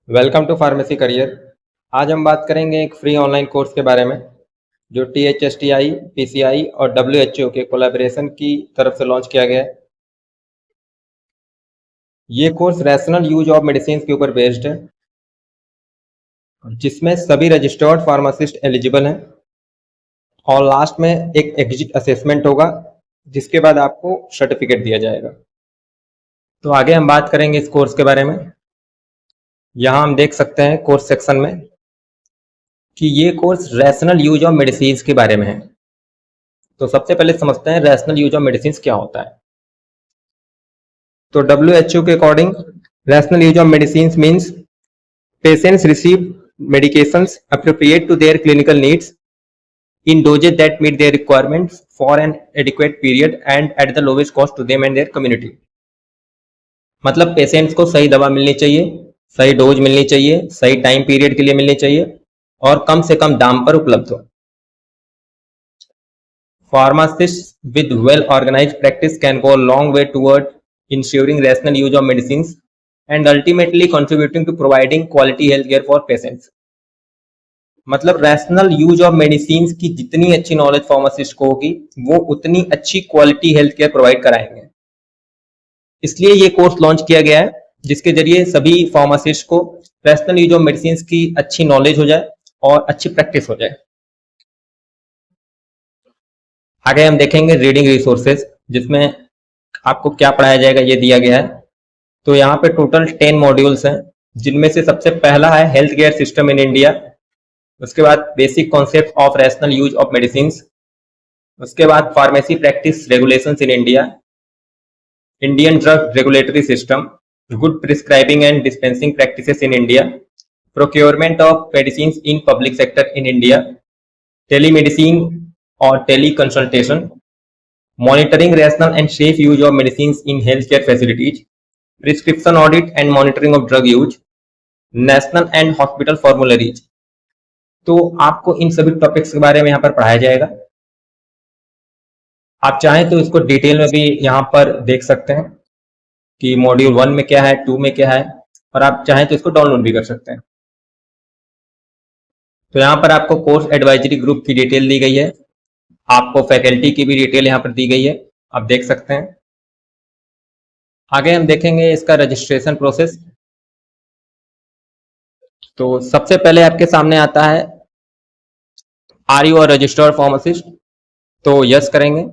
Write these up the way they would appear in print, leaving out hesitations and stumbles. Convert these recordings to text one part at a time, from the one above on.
Welcome to pharmacy career. आज हम बात करेंगे एक फ्री ऑनलाइन कोर्स के बारे में जो THSTI, PCI और WHO के कोलैबोरेशन की तरफ से लॉन्च किया गया है। ये course rational use of medicine के ऊपर बेस्ड है, जिसमें सभी रजिस्टर्ड फार्मासिस्ट एलिजिबल हैं और लास्ट में एक एग्जिट असेसमेंट होगा, जिसके बाद आपको सर्टिफिकेट दिया जाएगा। तो आगे हम बात करेंगे इस कोर्स के बारे में। यहाँ हम देख सकते हैं कोर्स सेक्शन में कि ये course rational use of medicine के बारे में है। तो सबसे पहले समझते हैं रैशनल यूज ऑफ मेडिसिन क्या होता है। तो WHO के according rational use of medicine means patients receive medications appropriate to their clinical needs in doses that meet their requirements for an adequate period and at the lowest cost to them and their community। मतलब patients को सही दवा मिलनी चाहिए, सही dose मिलनी चाहिए, सही टाइम पीरियड के लिए मिलनी चाहिए और कम से कम दाम पर उपलब्ध हो। Pharmacists with well-organized practice can go a long way toward ensuring rational use of medicines and ultimately contributing to providing quality healthcare for patients। मतलब रैशनल यूज ऑफ मेडिसिन की जितनी अच्छी नॉलेज फार्मासिस्ट को होगी, वो उतनी अच्छी क्वालिटी हेल्थ केयर प्रोवाइड कराएंगे। इसलिए ये कोर्स लॉन्च किया गया है, जिसके जरिए सभी फार्मासिस्ट को रैशनल यूज ऑफ मेडिसिन की अच्छी नॉलेज हो जाए और अच्छी प्रैक्टिस हो जाए। आगे हम देखेंगे रीडिंग रिसोर्सेज, जिसमें आपको क्या पढ़ाया जाएगा ये दिया गया है। तो यहाँ पे टोटल 10 मॉड्यूल्स हैं, जिनमें से सबसे पहला है health care system in India, उसके बाद basic concept of rational use of medicine, उसके बाद pharmacy practice regulations in India, Indian drug regulatory system, good prescribing and dispensing practices in India, procurement of medicine in public sector in India, telemedicine और tele consultation, monitoring rational and safe use of medicine in health care facilities, prescription audit and monitoring of drug use, national and hospital फॉर्मुलरीज। तो आपको इन सभी topics के बारे में यहाँ पर पढ़ाया जाएगा। आप चाहें तो इसको डिटेल में भी यहाँ पर देख सकते हैं कि मॉड्यूल 1 में क्या है, 2 में क्या है, और आप चाहें तो इसको डाउनलोड भी कर सकते हैं। तो यहाँ पर आपको कोर्स एडवाइजरी ग्रुप की डिटेल दी गई है, आपको फैकल्टी की भी डिटेल यहाँ पर दी गई है, आप देख सकते हैं। आगे हम देखेंगे इसका रजिस्ट्रेशन प्रोसेस। तो सबसे पहले आपके सामने आता है are you a registered pharmacist, तो यस करेंगे।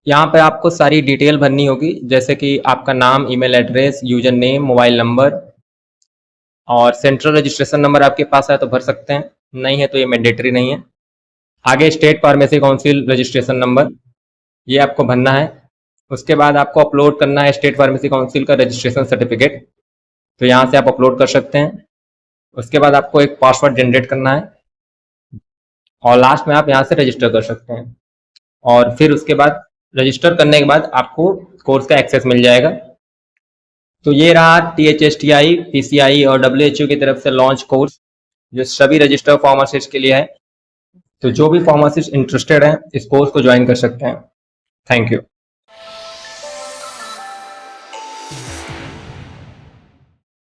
यहाँ पे आपको सारी डिटेल भरनी होगी, जैसे कि आपका नाम, email address, user name, mobile number, और सेंट्रल रजिस्ट्रेशन नंबर आपके पास है तो भर सकते हैं, नहीं है तो ये मैंडेटरी नहीं है। आगे state pharmacy council registration number, ये आपको भरना है। उसके बाद आपको अपलोड करना है स्टेट फार्मेसी काउंसिल का रजिस्ट्रेशन सर्टिफिकेट, तो यहाँ से आप अपलोड कर सकते हैं। उसके बाद आपको एक पासवर्ड जनरेट करना है और लास्ट में आप यहाँ से रजिस्टर कर सकते हैं, और फिर उसके बाद रजिस्टर करने के बाद आपको कोर्स का एक्सेस मिल जाएगा। तो ये रहा THSTI, PCI और WHO की तरफ से लॉन्च कोर्स, जो सभी रजिस्टर्ड फार्मासिस्ट के लिए है। तो जो भी फार्मासिस्ट इंटरेस्टेड हैं, इस कोर्स को ज्वाइन कर सकते हैं। Thank you.